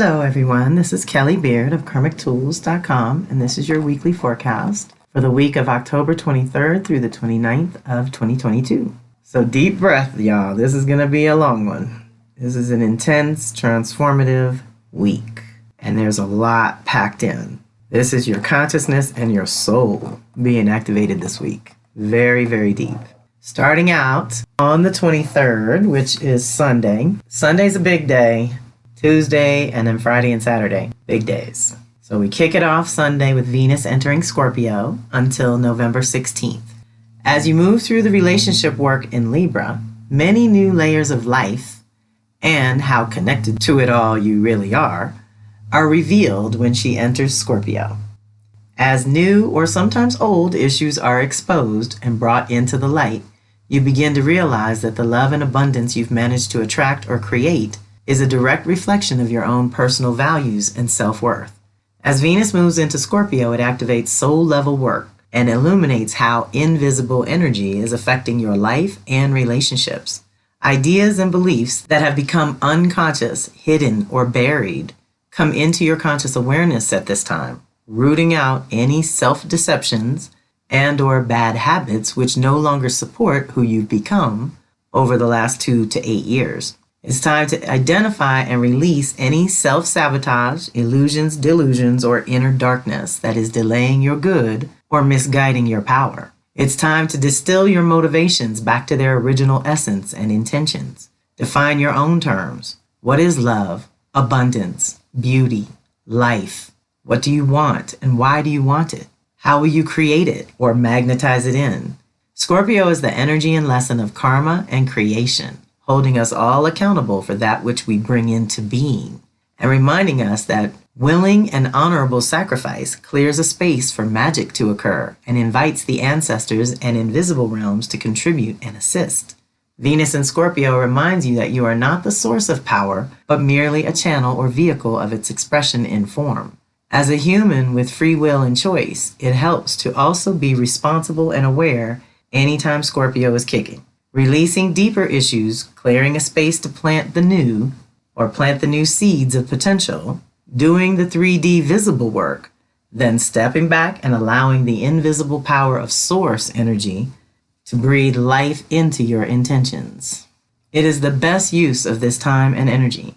Hello, everyone. This is Kelly Beard of KarmicTools.com, and this is your weekly forecast for the week of October 23rd through the 29th of 2022. So deep breath, y'all. This is going to be a long one. This is an intense, transformative week, and there's a lot packed in. This is your consciousness and your soul being activated this week. Very, very deep. Starting out on the 23rd, which is Sunday. Sunday's a big day. Tuesday, and then Friday and Saturday, big days. So we kick it off Sunday with Venus entering Scorpio until November 16th. As you move through the relationship work in Libra, many new layers of life and how connected to it all you really are revealed when she enters Scorpio. As new or sometimes old issues are exposed and brought into the light, you begin to realize that the love and abundance you've managed to attract or create is a direct reflection of your own personal values and self-worth. As Venus moves into Scorpio, it activates soul-level work and illuminates how invisible energy is affecting your life and relationships. Ideas and beliefs that have become unconscious, hidden, or buried come into your conscious awareness at this time, rooting out any self-deceptions and/or bad habits which no longer support who you've become over the last 2 to 8 years. It's time to identify and release any self-sabotage, illusions, delusions, or inner darkness that is delaying your good or misguiding your power. It's time to distill your motivations back to their original essence and intentions. Define your own terms. What is love, abundance, beauty, life? What do you want and why do you want it? How will you create it or magnetize it in? Scorpio is the energy and lesson of karma and creation, holding us all accountable for that which we bring into being, and reminding us that willing and honorable sacrifice clears a space for magic to occur and invites the ancestors and invisible realms to contribute and assist. Venus in Scorpio reminds you that you are not the source of power, but merely a channel or vehicle of its expression in form. As a human with free will and choice, it helps to also be responsible and aware anytime Scorpio is kicking. Releasing deeper issues, clearing a space to plant the new seeds of potential, doing the 3D visible work, then stepping back and allowing the invisible power of source energy to breathe life into your intentions. It is the best use of this time and energy.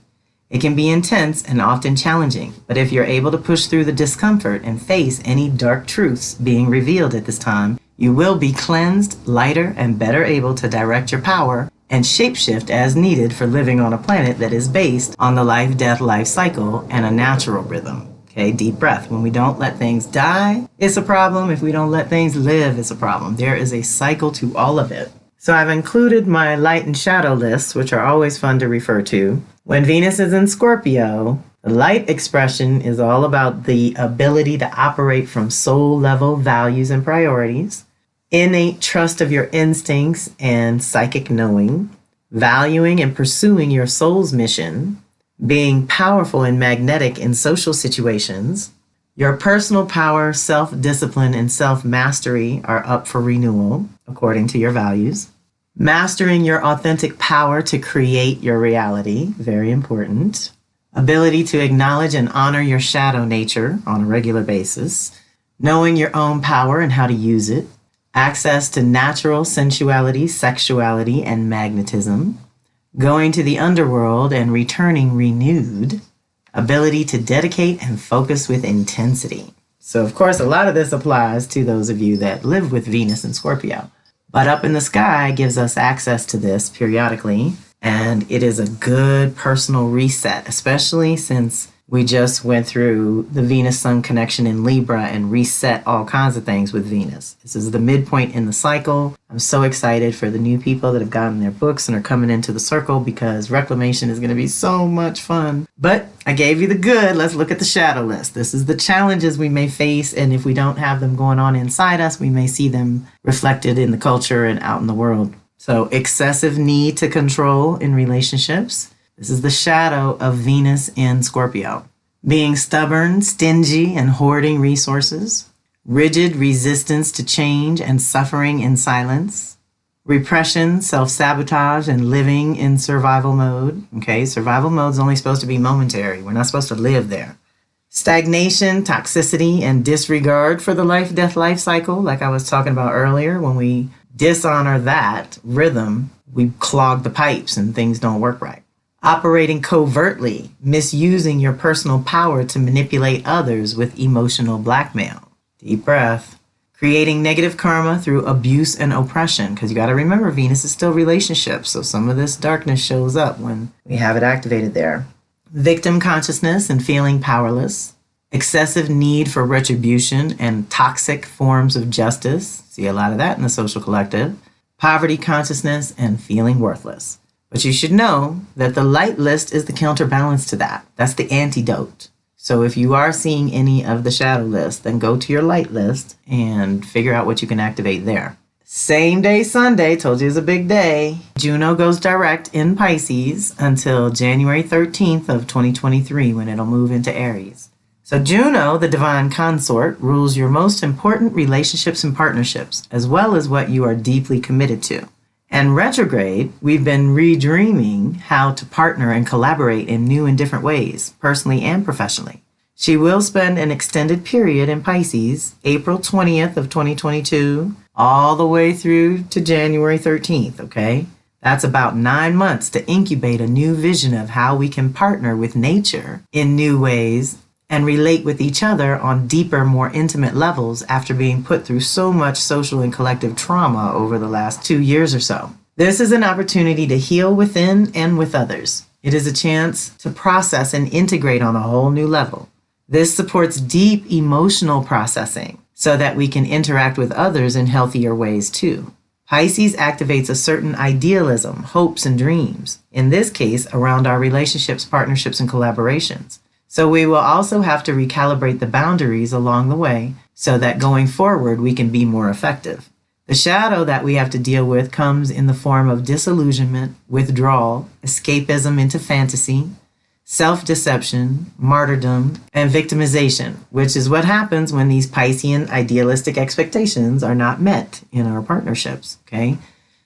It can be intense and often challenging, but if you're able to push through the discomfort and face any dark truths being revealed at this time, you will be cleansed, lighter, and better able to direct your power and shapeshift as needed for living on a planet that is based on the life-death-life cycle and a natural rhythm. Okay, deep breath. When we don't let things die, it's a problem. If we don't let things live, it's a problem. There is a cycle to all of it. So I've included my light and shadow lists, which are always fun to refer to. When Venus is in Scorpio, the light expression is all about the ability to operate from soul-level values and priorities, innate trust of your instincts and psychic knowing, valuing and pursuing your soul's mission, being powerful and magnetic in social situations. Your personal power, self-discipline, and self-mastery are up for renewal according to your values. Mastering your authentic power to create your reality, very important. Ability to acknowledge and honor your shadow nature on a regular basis. Knowing your own power and how to use it. Access to natural sensuality, sexuality, and magnetism. Going to the underworld and returning renewed. Ability to dedicate and focus with intensity. So, of course, a lot of this applies to those of you that live with Venus and Scorpio. But up in the sky gives us access to this periodically, and it is a good personal reset, especially since we just went through the Venus-Sun connection in Libra and reset all kinds of things with Venus. This is the midpoint in the cycle. I'm so excited for the new people that have gotten their books and are coming into the circle because reclamation is going to be so much fun. But I gave you the good. Let's look at the shadow list. This is the challenges we may face, and if we don't have them going on inside us, we may see them reflected in the culture and out in the world. So excessive need to control in relationships. This is the shadow of Venus in Scorpio. Being stubborn, stingy, and hoarding resources. Rigid resistance to change and suffering in silence. repression, self-sabotage, and living in survival mode. Okay, survival mode is only supposed to be momentary. We're not supposed to live there. Stagnation, toxicity, and disregard for the life-death life cycle, like I was talking about earlier. When we dishonor that rhythm, we clog the pipes and things don't work right. Operating covertly, misusing your personal power to manipulate others with emotional blackmail. Deep breath. Creating negative karma through abuse and oppression, because you got to remember Venus is still relationships, so some of this darkness shows up when we have it activated there. Victim consciousness and feeling powerless. Excessive need for retribution and toxic forms of justice. See a lot of that in the social collective. Poverty consciousness and feeling worthless. But you should know that the light list is the counterbalance to that. That's the antidote. So if you are seeing any of the shadow list, then go to your light list and figure out what you can activate there. Same day Sunday, told you it's a big day. Juno goes direct in Pisces until January 13th of 2023 when it'll move into Aries. So Juno, the divine consort, rules your most important relationships and partnerships, as well as what you are deeply committed to. And retrograde, we've been redreaming how to partner and collaborate in new and different ways, personally and professionally. She will spend an extended period in Pisces, April 20th of 2022, all the way through to January 13th, okay? That's about 9 months to incubate a new vision of how we can partner with nature in new ways and relate with each other on deeper, more intimate levels after being put through so much social and collective trauma over the last 2 years or so. This is an opportunity to heal within and with others. It is a chance to process and integrate on a whole new level. This supports deep emotional processing so that we can interact with others in healthier ways too. Pisces activates a certain idealism, hopes, and dreams, in this case around our relationships, partnerships, and collaborations. So we will also have to recalibrate the boundaries along the way so that going forward we can be more effective. The shadow that we have to deal with comes in the form of disillusionment, withdrawal, escapism into fantasy, self-deception, martyrdom, and victimization, which is what happens when these Piscean idealistic expectations are not met in our partnerships, okay?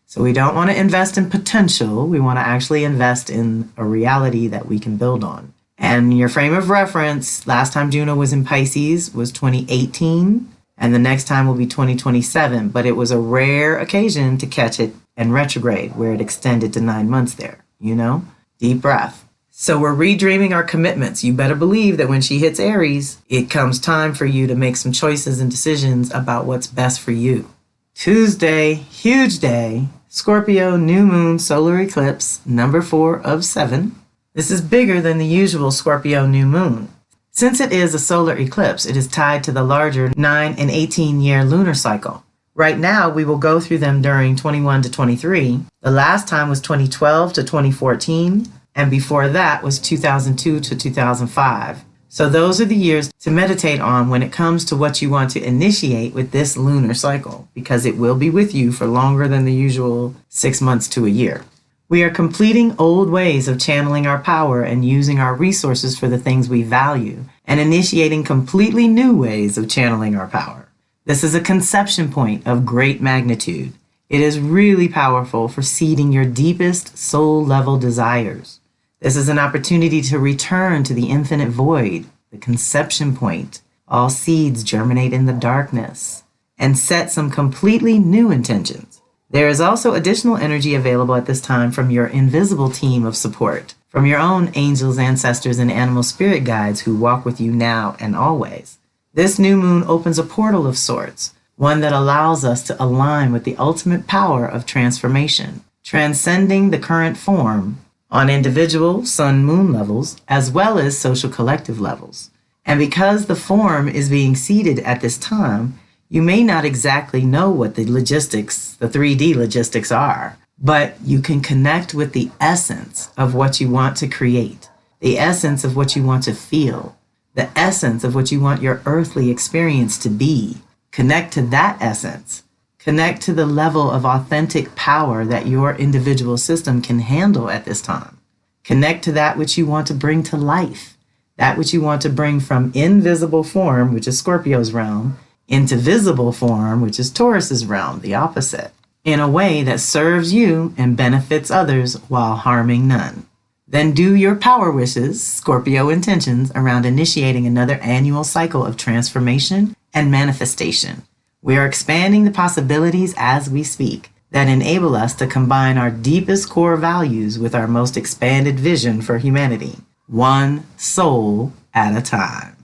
So we don't want to invest in potential. We want to actually invest in a reality that we can build on. And your frame of reference, last time Juno was in Pisces was 2018, and the next time will be 2027. But it was a rare occasion to catch it in retrograde, where it extended to 9 months there, you know? Deep breath. So we're redreaming our commitments. You better believe that when she hits Aries, it comes time for you to make some choices and decisions about what's best for you. Tuesday, huge day, Scorpio, new moon, solar eclipse, number 4 of 7. This is bigger than the usual Scorpio new moon. Since it is a solar eclipse, it is tied to the larger 9 and 18-year lunar cycle. Right now, we will go through them during 21 to 23. The last time was 2012 to 2014, and before that was 2002 to 2005. So those are the years to meditate on when it comes to what you want to initiate with this lunar cycle, because it will be with you for longer than the usual 6 months to a year. We are completing old ways of channeling our power and using our resources for the things we value, and initiating completely new ways of channeling our power. This is a conception point of great magnitude. It is really powerful for seeding your deepest soul-level desires. This is an opportunity to return to the infinite void, the conception point. All seeds germinate in the darkness, and set some completely new intentions. There is also additional energy available at this time from your invisible team of support, from your own angels, ancestors, and animal spirit guides who walk with you now and always. This new moon opens a portal of sorts, one that allows us to align with the ultimate power of transformation, transcending the current form on individual sun-moon levels as well as social collective levels. And because the form is being seeded at this time, you may not exactly know what the logistics, the 3D logistics are, but you can connect with the essence of what you want to create, the essence of what you want to feel, the essence of what you want your earthly experience to be. Connect to that essence. Connect to the level of authentic power that your individual system can handle at this time. Connect to that which you want to bring to life, that which you want to bring from invisible form, which is Scorpio's realm, into visible form, which is Taurus's realm, the opposite. in a way that serves you and benefits others while harming none. Then do your power wishes, Scorpio intentions, around initiating another annual cycle of transformation and manifestation. We are expanding the possibilities as we speak that enable us to combine our deepest core values with our most expanded vision for humanity, one soul at a time.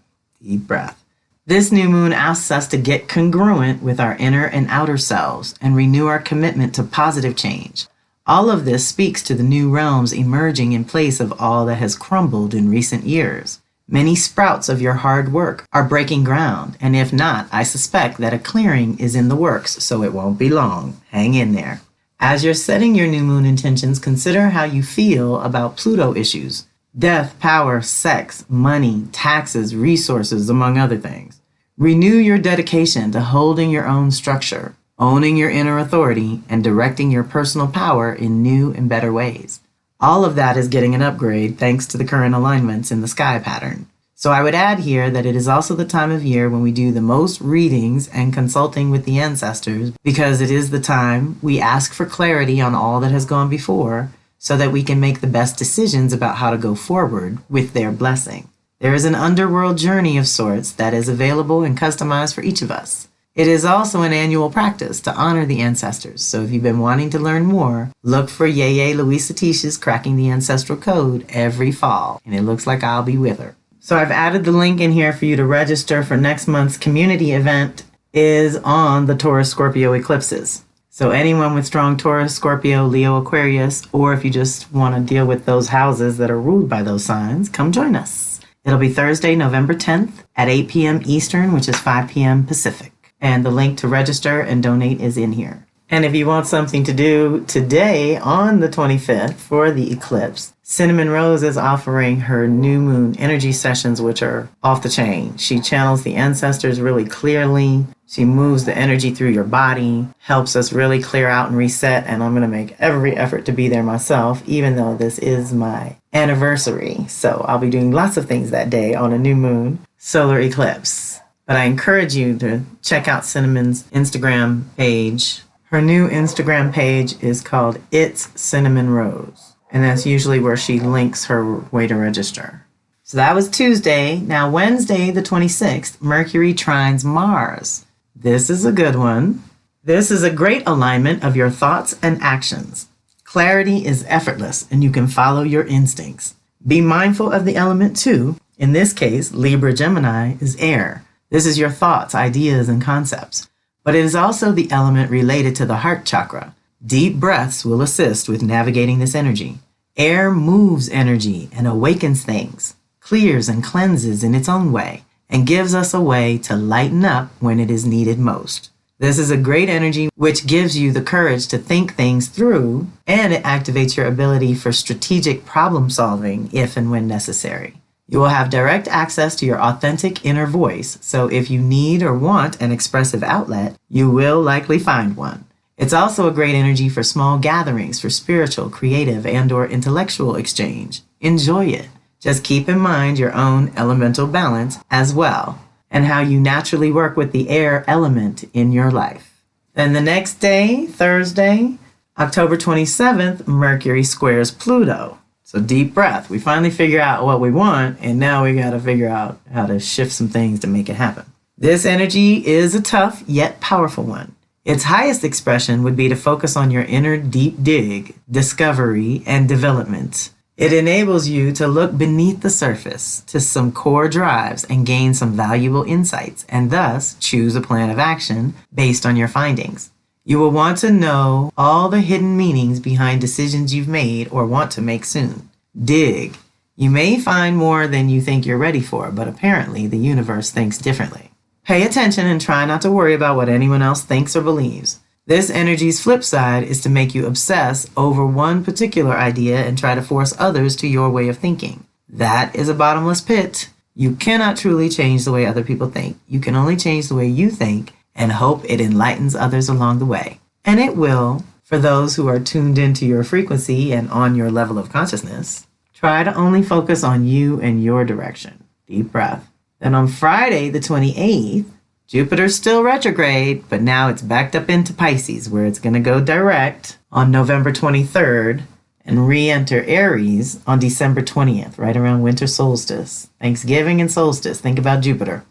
Deep breath. This new moon asks us to get congruent with our inner and outer selves and renew our commitment to positive change. All of this speaks to the new realms emerging in place of all that has crumbled in recent years. Many sprouts of your hard work are breaking ground, and if not, I suspect that a clearing is in the works, so it won't be long. Hang in there. As you're setting your new moon intentions, consider how you feel about Pluto issues. Death, power, sex, money, taxes, resources, among other things. Renew your dedication to holding your own structure, owning your inner authority, and directing your personal power in new and better ways. All of that is getting an upgrade thanks to the current alignments in the sky pattern. So I would add here that it is also the time of year when we do the most readings and consulting with the ancestors, because it is the time we ask for clarity on all that has gone before so that we can make the best decisions about how to go forward with their blessing. There is an underworld journey of sorts that is available and customized for each of us. It is also an annual practice to honor the ancestors, so if you've been wanting to learn more, look for Yeye Louise Satish's Cracking the Ancestral Code every fall, and it looks like I'll be with her. So I've added the link in here for you to register for next month's community event is on the Taurus-Scorpio eclipses. So anyone with strong Taurus, Scorpio, Leo, Aquarius, or if you just want to deal with those houses that are ruled by those signs, come join us. It'll be Thursday, November 10th at 8 p.m. Eastern, which is 5 p.m. Pacific. And the link to register and donate is in here. And if you want something to do today on the 25th for the eclipse, Cinnamon Rose is offering her new moon energy sessions, which are off the chain. She channels the ancestors really clearly. She moves the energy through your body, helps us really clear out and reset. And I'm going to make every effort to be there myself, even though this is my anniversary. So I'll be doing lots of things that day on a new moon solar eclipse. But I encourage you to check out Cinnamon's Instagram page. Her new Instagram page is called It's Cinnamon Rose. And that's usually where she links her way to register. So that was Tuesday. Now Wednesday, the 26th, Mercury trines Mars. This is a good one. This is a great alignment of your thoughts and actions. Clarity is effortless and you can follow your instincts. Be mindful of the element too. In this case, Libra Gemini is air. This is your thoughts, ideas, and concepts. But it is also the element related to the heart chakra. Deep breaths will assist with navigating this energy. Air moves energy and awakens things, clears and cleanses in its own way, and gives us a way to lighten up when it is needed most. This is a great energy which gives you the courage to think things through, and it activates your ability for strategic problem solving if and when necessary. You will have direct access to your authentic inner voice, so if you need or want an expressive outlet, you will likely find one. It's also a great energy for small gatherings for spiritual, creative, and/or intellectual exchange. Enjoy it. Just keep in mind your own elemental balance as well, and how you naturally work with the air element in your life. Then the next day, Thursday, October 27th, Mercury squares Pluto. So deep breath. We finally figure out what we want, and now we got to figure out how to shift some things to make it happen. This energy is a tough yet powerful one. Its highest expression would be to focus on your inner deep dig, discovery, and development. It enables you to look beneath the surface to some core drives and gain some valuable insights, and thus choose a plan of action based on your findings. You will want to know all the hidden meanings behind decisions you've made or want to make soon. Dig. You may find more than you think you're ready for, but apparently the universe thinks differently. Pay attention and try not to worry about what anyone else thinks or believes. This energy's flip side is to make you obsess over one particular idea and try to force others to your way of thinking. That is a bottomless pit. You cannot truly change the way other people think. You can only change the way you think and hope it enlightens others along the way. And it will, for those who are tuned into your frequency and on your level of consciousness. Try to only focus on you and your direction. Deep breath. Then on Friday, the 28th, Jupiter's still retrograde, but now it's backed up into Pisces, where it's going to go direct on November 23rd and re-enter Aries on December 20th, right around winter solstice. Thanksgiving and solstice. Think about Jupiter.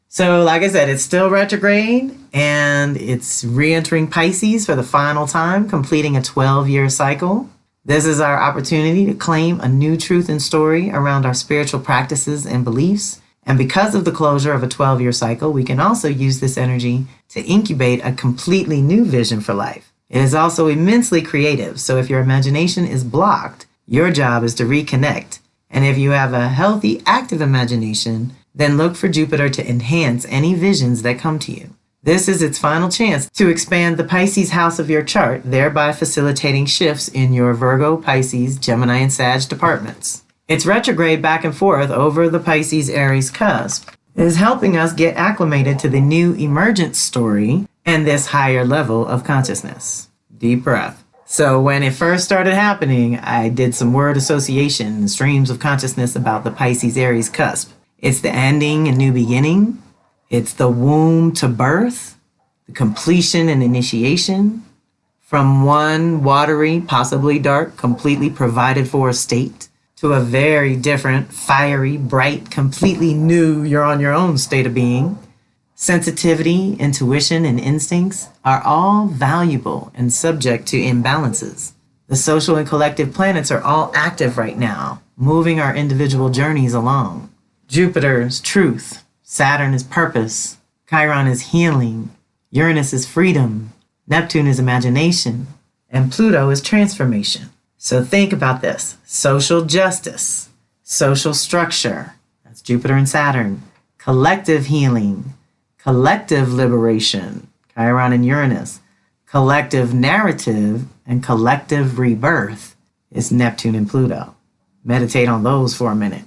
So, like I said, it's still retrograde, and it's re-entering Pisces for the final time, completing a 12-year cycle. This is our opportunity to claim a new truth and story around our spiritual practices and beliefs. And because of the closure of a 12-year cycle, we can also use this energy to incubate a completely new vision for life. It is also immensely creative, so if your imagination is blocked, your job is to reconnect. And if you have a healthy, active imagination, then look for Jupiter to enhance any visions that come to you. This is its final chance to expand the Pisces house of your chart, thereby facilitating shifts in your Virgo, Pisces, Gemini, and Sag departments. Its retrograde back and forth over the Pisces-Aries cusp is helping us get acclimated to the new emergence story and this higher level of consciousness. Deep breath. So when it first started happening, I did some word association and streams of consciousness about the Pisces-Aries cusp. It's the ending and new beginning. It's the womb to birth, the completion and initiation from one watery, possibly dark, completely provided for state to a very different, fiery, bright, completely new, you're on your own state of being. Sensitivity, intuition, and instincts are all valuable and subject to imbalances. The social and collective planets are all active right now, moving our individual journeys along. Jupiter is truth, Saturn is purpose, Chiron is healing, Uranus is freedom, Neptune is imagination, and Pluto is transformation. So think about this: social justice, social structure, that's Jupiter and Saturn, collective healing, collective liberation, Chiron and Uranus, collective narrative, and collective rebirth is Neptune and Pluto. Meditate on those for a minute.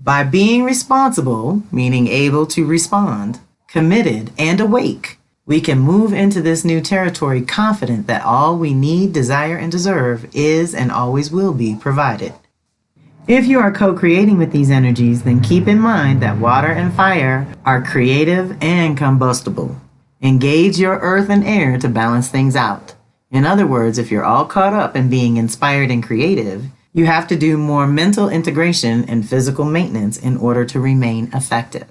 By being responsible, meaning able to respond, committed, and awake, we can move into this new territory confident that all we need, desire, and deserve is and always will be provided. If you are co-creating with these energies, then keep in mind that water and fire are creative and combustible. Engage your earth and air to balance things out. In other words, if you're all caught up in being inspired and creative, you have to do more mental integration and physical maintenance in order to remain effective.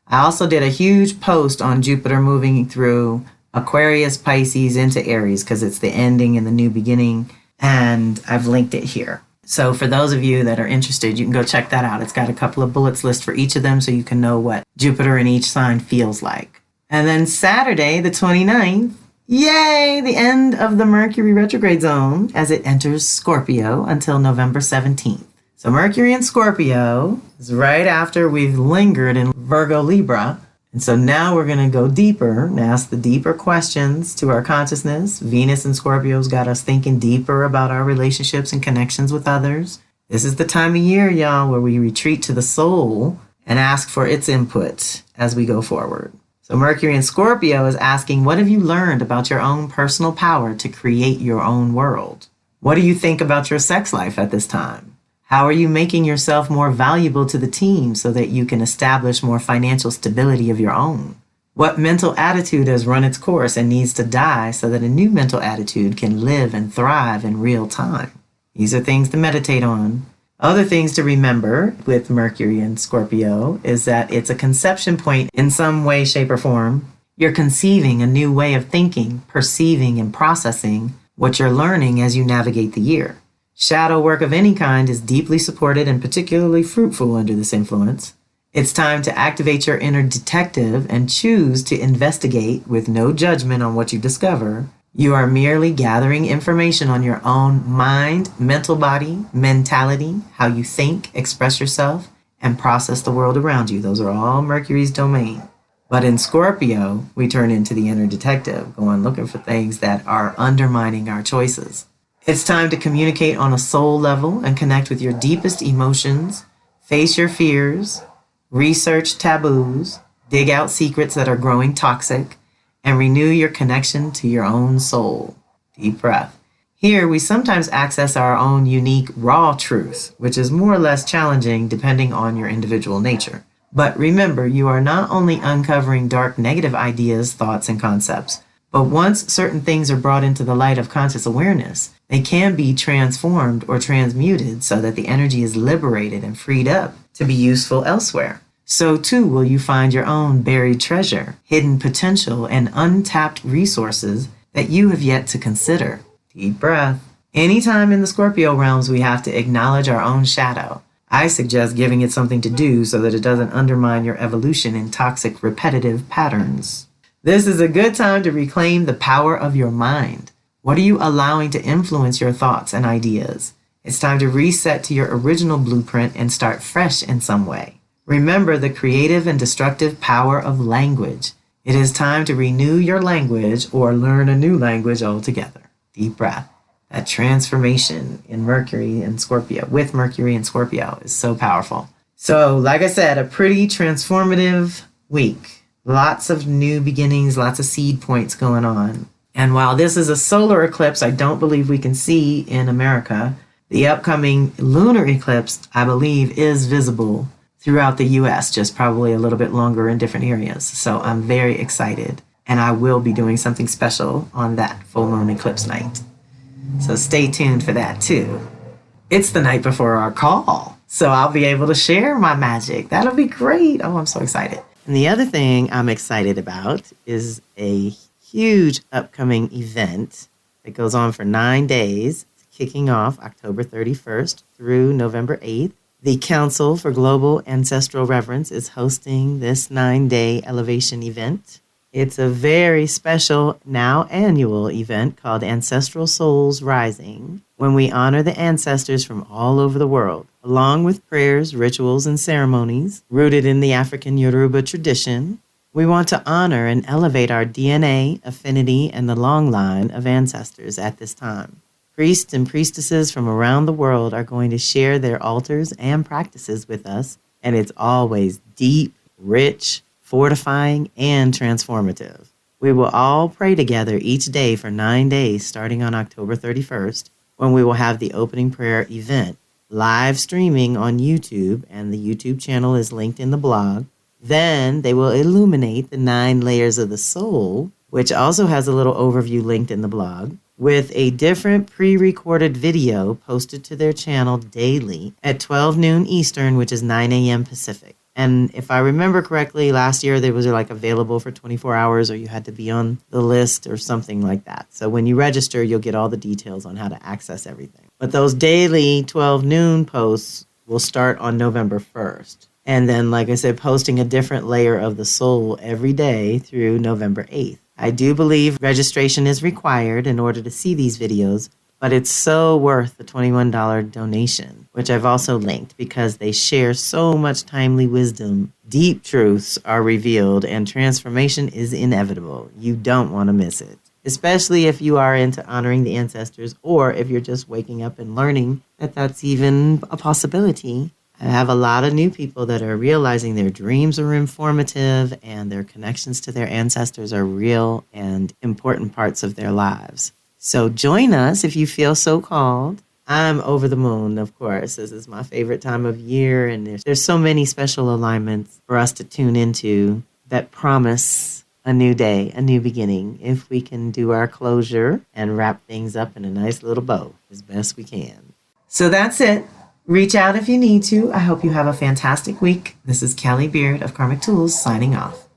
I also did a huge post on Jupiter moving through Aquarius, Pisces into Aries because it's the ending and the new beginning, and I've linked it here. So for those of you that are interested, you can go check that out. It's got a couple of bullets list for each of them so you can know what Jupiter in each sign feels like. And then Saturday, the 29th, yay, the end of the Mercury retrograde zone as it enters Scorpio until November 17th. So Mercury in Scorpio is right after we've lingered in Virgo Libra. And so now we're going to go deeper and ask the deeper questions to our consciousness. Venus in Scorpio's got us thinking deeper about our relationships and connections with others. This is the time of year, y'all, where we retreat to the soul and ask for its input as we go forward. So Mercury in Scorpio is asking, what have you learned about your own personal power to create your own world? What do you think about your sex life at this time? How are you making yourself more valuable to the team so that you can establish more financial stability of your own? What mental attitude has run its course and needs to die so that a new mental attitude can live and thrive in real time? These are things to meditate on. Other things to remember with Mercury and Scorpio is that it's a conception point in some way, shape, or form. You're conceiving a new way of thinking, perceiving, and processing what you're learning as you navigate the year. Shadow work of any kind is deeply supported and particularly fruitful under this influence. It's time to activate your inner detective and choose to investigate with no judgment on what you discover. You are merely gathering information on your own mind, mental body, mentality, how you think, express yourself, and process the world around you. Those are all Mercury's domain. But in Scorpio, we turn into the inner detective, going looking for things that are undermining our choices. It's time to communicate on a soul level and connect with your deepest emotions, face your fears, research taboos, dig out secrets that are growing toxic, and renew your connection to your own soul. Deep breath. Here, we sometimes access our own unique raw truth, which is more or less challenging depending on your individual nature. But remember, you are not only uncovering dark negative ideas, thoughts, and concepts, but once certain things are brought into the light of conscious awareness, they can be transformed or transmuted so that the energy is liberated and freed up to be useful elsewhere. So too will you find your own buried treasure, hidden potential, and untapped resources that you have yet to consider. Deep breath. Anytime in the Scorpio realms we have to acknowledge our own shadow, I suggest giving it something to do so that it doesn't undermine your evolution in toxic, repetitive patterns. This is a good time to reclaim the power of your mind. What are you allowing to influence your thoughts and ideas? It's time to reset to your original blueprint and start fresh in some way. Remember the creative and destructive power of language. It is time to renew your language or learn a new language altogether. Deep breath. That transformation in Mercury and Scorpio, with Mercury and Scorpio, is so powerful. So, like I said, a pretty transformative week. Lots of new beginnings, lots of seed points going on. And while this is a solar eclipse, I don't believe we can see in America. The upcoming lunar eclipse, I believe, is visible throughout the US, just probably a little bit longer in different areas. So I'm very excited. And I will be doing something special on that full moon eclipse night. So stay tuned for that too. It's the night before our call, so I'll be able to share my magic. That'll be great. Oh, I'm so excited. And the other thing I'm excited about is a huge upcoming event that goes on for 9 days, kicking off October 31st through November 8th. The Council for Global Ancestral Reverence is hosting this 9-day elevation event. It's a very special, now annual event called Ancestral Souls Rising, when we honor the ancestors from all over the world, along with prayers, rituals, and ceremonies rooted in the African Yoruba tradition. We want to honor and elevate our DNA, affinity, and the long line of ancestors at this time. Priests and priestesses from around the world are going to share their altars and practices with us, and it's always deep, rich, fortifying, and transformative. We will all pray together each day for 9 days starting on October 31st, when we will have the opening prayer event live streaming on YouTube, and the YouTube channel is linked in the blog. Then they will illuminate the 9 layers of the soul, which also has a little overview linked in the blog, with a different pre-recorded video posted to their channel daily at 12 noon Eastern, which is 9 a.m. Pacific. And if I remember correctly, last year they was like available for 24 hours, or you had to be on the list or something like that. So when you register, you'll get all the details on how to access everything. But those daily 12 noon posts will start on November 1st. And then, like I said, posting a different layer of the soul every day through November 8th. I do believe registration is required in order to see these videos, but it's so worth the $21 donation, which I've also linked because they share so much timely wisdom. Deep truths are revealed and transformation is inevitable. You don't want to miss it, especially if you are into honoring the ancestors, or if you're just waking up and learning that that's even a possibility. I have a lot of new people that are realizing their dreams are informative and their connections to their ancestors are real and important parts of their lives. So join us if you feel so called. I'm over the moon, of course. This is my favorite time of year, and there's so many special alignments for us to tune into that promise a new day, a new beginning, if we can do our closure and wrap things up in a nice little bow as best we can. So that's it. Reach out if you need to. I hope you have a fantastic week. This is Kelly Beard of Karmic Tools signing off.